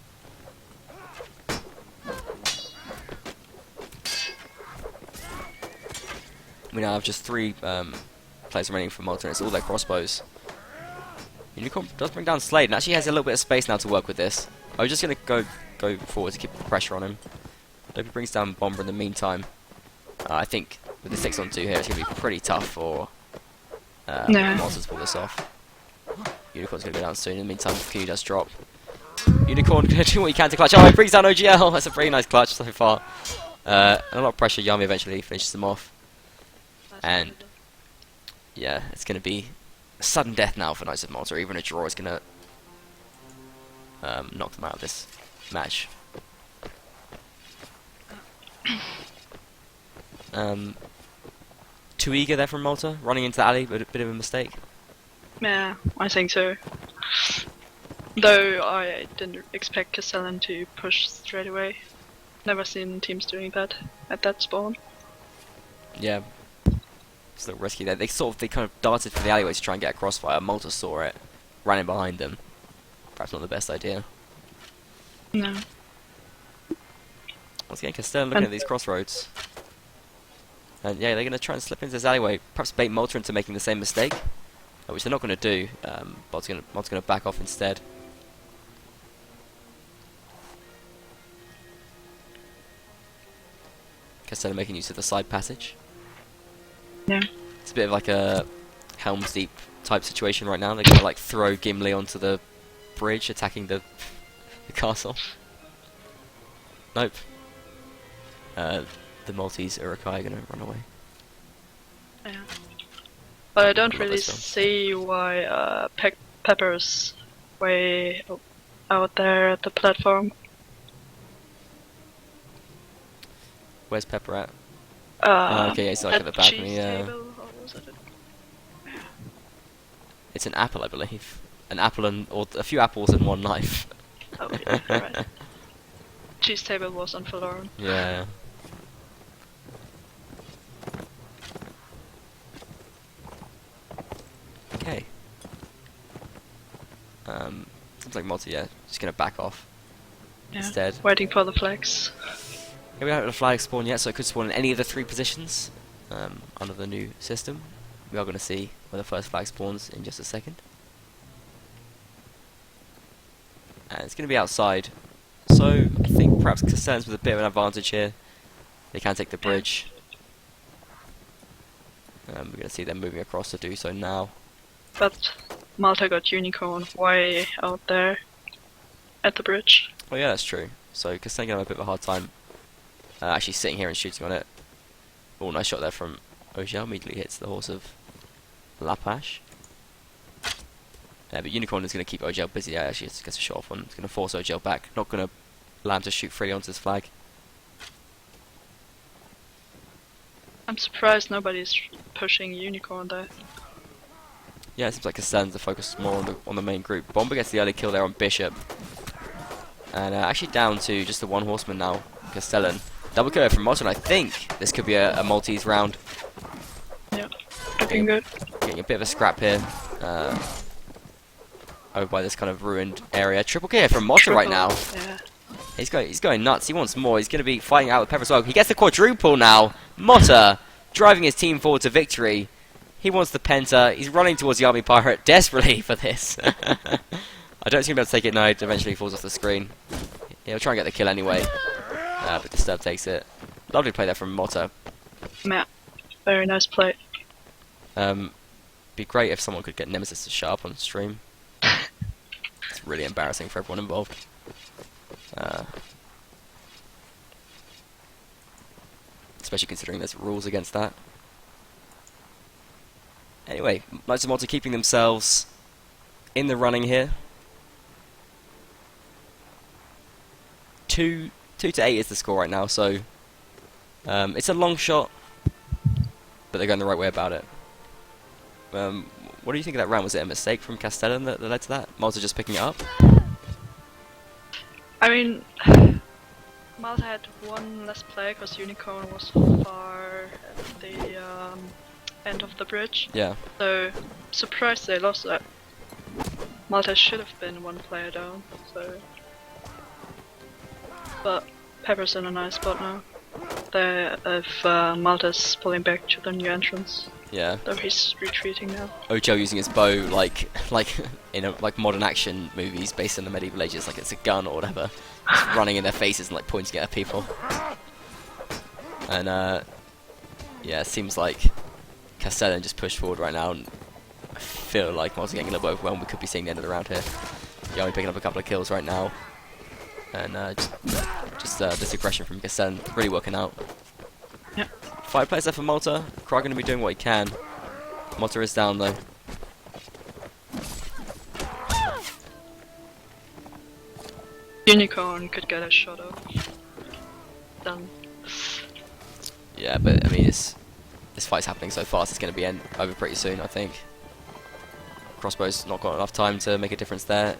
We now have just 3 players remaining for Malta, and it's all their crossbows. Unicorn does bring down Slade, and actually has a little bit of space now to work with this. I was just going to go forward to keep the pressure on him. Hope he brings down Bomber in the meantime. I think with the 6-on-2 here, it's going to be pretty tough for Malta to pull this off. Unicorn's going to go down soon. In the meantime, Q does drop. Unicorn going to do what he can to clutch. Oh, he brings down OGL. That's a pretty nice clutch so far. And a lot of pressure. Yami eventually finishes him off. And yeah, it's going to be a sudden death now for Knights of Malta. Even a draw is going to knock them out of this match. Too eager there from Malta, running into the alley, but a bit of a mistake. Yeah, I think so. Though I didn't expect Castellan to push straight away. Never seen teams doing that at that spawn. Yeah, it's a little risky there. They kind of darted for the alleyway to try and get a crossfire. Malta saw it, ran in behind them. Perhaps not the best idea. No. Once again, Castellan looking at these crossroads. And yeah, they're going to try and slip into this alleyway. Perhaps bait Malta into making the same mistake. Which they're not going to do. Malta's going to back off instead. Castellan making use of the side passage. Yeah. It's a bit of like a Helm's Deep type situation right now. They're gonna like throw Gimli onto the bridge, attacking the castle. Nope. The Maltese Urukai are gonna run away. Yeah. But I don't really see why Pepper's way out there at the platform. Where's Pepper at? Okay, yeah, he's like at the balcony. Yeah. Table, or was it It's an apple, I believe. An apple or a few apples and one knife. Oh yeah, right. Cheese table was unforlorn. Yeah. Okay. Seems like Malta, yeah, just gonna back off. Yeah. Instead. Waiting for the flags. Yeah, we haven't had a flag spawn yet, so it could spawn in any of the 3 positions under the new system. We are going to see where the first flag spawns in just a second. And it's going to be outside, so I think perhaps Castellans with a bit of an advantage here. They can take the bridge. We're going to see them moving across to do so now. But Malta got Unicorn way out there at the bridge. Oh yeah, that's true. So Castellans going to have a bit of a hard time actually sitting here and shooting on it. Oh, nice shot there from Ogel. Immediately hits the horse of Lapache. Yeah, but Unicorn is going to keep Ogel busy. Yeah, actually gets a shot off one. It's going to force Ogel back. Not going to allow him to shoot freely onto his flag. I'm surprised nobody's pushing Unicorn there. Yeah, it seems like Castellans are focused more on the main group. Bomber gets the early kill there on Bishop. And actually down to just the one horseman now, Castellan. Double kill from Malta, and I think this could be a Maltese round. Yeah, looking good. Getting a bit of a scrap here. Over by this kind of ruined area. Triple kill from Malta right now. Yeah. He's going nuts. He wants more. He's going to be fighting out with Pepper as well. He gets the quadruple now. Malta driving his team forward to victory. He wants the penta. He's running towards the army pirate desperately for this. I don't think he'll be able to take it now. It eventually falls off the screen. He'll try and get the kill anyway. But Disturb takes it. Lovely play there from Malta. Yeah, very nice play. Be great if someone could get Nemesis to shut up on stream. It's really embarrassing for everyone involved. Especially considering there's rules against that. Anyway, Knights of Malta keeping themselves in the running here. 2 to 8 is the score right now, so it's a long shot, but they're going the right way about it. What do you think of that round? Was it a mistake from Castellan that led to that? Malta just picking it up? I mean, Malta had one less play because Unicorn was far at the end of the bridge. Yeah. So, surprised they lost that. Malta should have been one player down, so... But Pepper's in a nice spot now. If Malta's pulling back to the new entrance. Yeah. Though he's retreating now. Ojo using his bow like in like modern action movies based on the medieval ages, like it's a gun or whatever. Just running in their faces and like pointing at people. And yeah, it seems like Castellan just pushed forward right now, and I feel like Malta's getting a little bit overwhelmed. We could be seeing the end of the round here. Yomi picking up a couple of kills right now. And just this aggression from Castellan really working out. Yep. 5 players there for Malta. Krog going to be doing what he can. Malta is down though. Unicorn could get a shot off. Done. Yeah, but I mean, this fight's happening so fast. It's going to be over pretty soon, I think. Crossbow's not got enough time to make a difference there.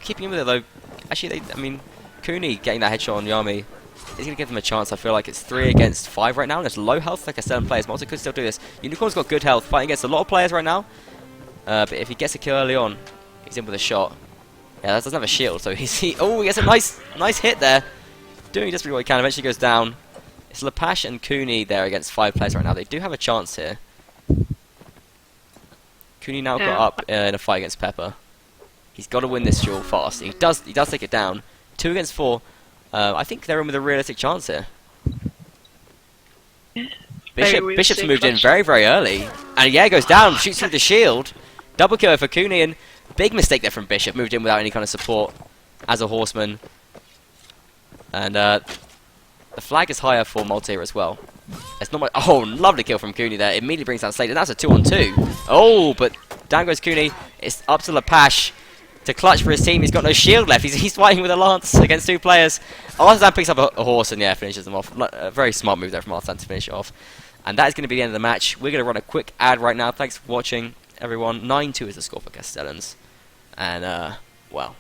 Keeping him with it though. Actually, I mean, Cooney getting that headshot on Yami is going to give them a chance. I feel like it's 3 against 5 right now, and it's low health like 7 players. Malta could still do this. Unicorn's got good health, fighting against a lot of players right now. But if he gets a kill early on, he's in with a shot. Yeah, that doesn't have a shield, so he gets a nice hit there. Doing just what he can, eventually goes down. It's Lapache and Cooney there against 5 players right now. They do have a chance here. Cooney now got up in a fight against Pepper. He's got to win this duel fast. He does take it down. 2 against 4. I think they're in with a realistic chance here. Bishop's moved in very, very early. And yeah, goes down, shoots through the shield. Double kill for Cooney, and big mistake there from Bishop. Moved in without any kind of support as a horseman. And the flag is higher for Malta as well. It's not much. Oh, lovely kill from Cooney there. Immediately brings down Slade, and that's a 2-on-2. Oh, but down goes Cooney. It's up to Lepash to clutch for his team. He's got no shield left. He's fighting with a lance against 2 players. Artisan picks up a horse and yeah, finishes them off. A very smart move there from Artisan to finish it off. And that is going to be the end of the match. We're going to run a quick ad right now. Thanks for watching, everyone. 9-2 is the score for Castellans. And, well,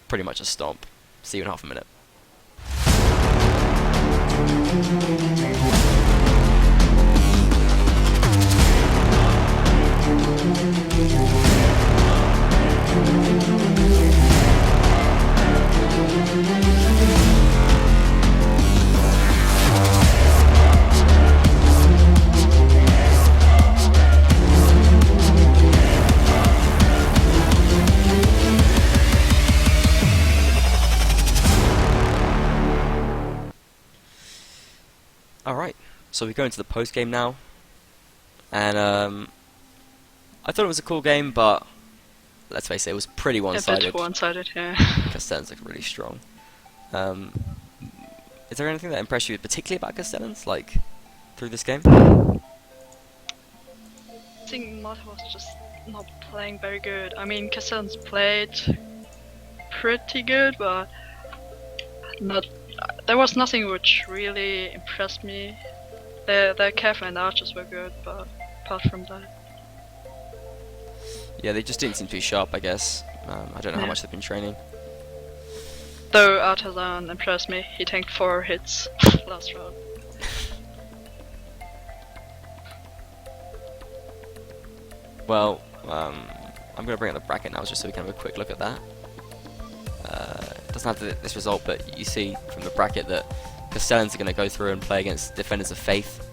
pretty much a stomp. See you in half a minute. Alright, so we go into the post-game now, and I thought it was a cool game, but let's face it, it was pretty one-sided. A bit one-sided, yeah. Castellans look really strong. Is there anything that impressed you particularly about Castellans, like, through this game? I think Malta was just not playing very good. I mean, Castellans played pretty good, but not. There was nothing which really impressed me. Their Cav and archers were good, but apart from that, yeah, they just didn't seem too sharp, I guess. I don't know how much they've been training. Though Artisan impressed me. He tanked 4 hits last round. Well, I'm going to bring up the bracket now just so we can have a quick look at that. It doesn't have this result, but you see from the bracket that Castellans are going to go through and play against Defenders of Faith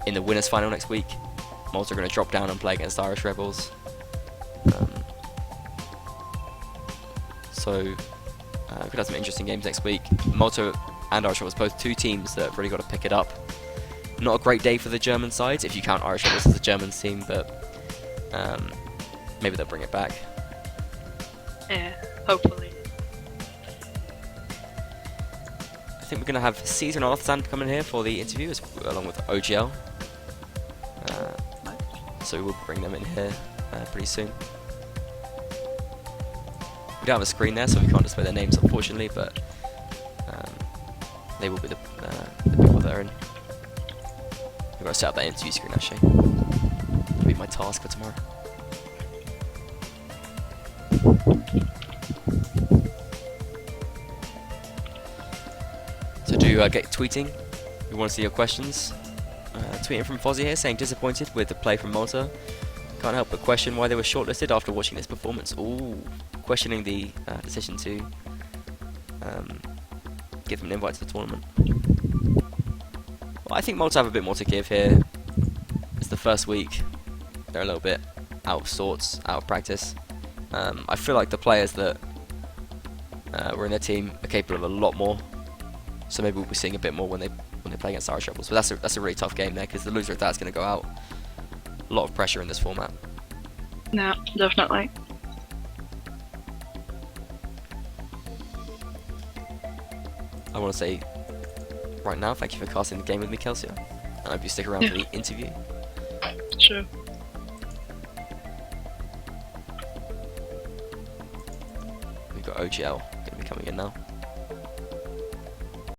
in the winners final next week. Malta are going to drop down and play against Irish Rebels. So we could have some interesting games next week. Malta and Irish Rebels, both 2 teams that have really got to pick it up. Not a great day for the German side, if you count Irish Rebels as a German team, but maybe they'll bring it back. Yeah, hopefully. I think we're going to have Caesar and Artisan come in here for the interview, along with OGL. So we will bring them in here pretty soon. We don't have a screen there, so we can't display their names, unfortunately, but they will be the people that are in. I've got to set up that interview screen, actually. That'll be my task for tomorrow. So do get tweeting. We want to see your questions. Tweeting from Fozzie here saying disappointed with the play from Malta. Can't help but question why they were shortlisted after watching this performance. Ooh, questioning the decision to give them an invite to the tournament. Well, I think Malta have a bit more to give here. It's the first week. They're a little bit out of sorts, out of practice. I feel like the players that were in their team are capable of a lot more. So maybe we'll be seeing a bit more when they play against Irish Rebels. But that's a really tough game there, because the loser of that's going to go out. A lot of pressure in this format. Yeah, definitely. I want to say right now, thank you for casting the game with me, Kelsey. And I hope you stick around for the interview. Sure. We've got OGL going to be coming in now.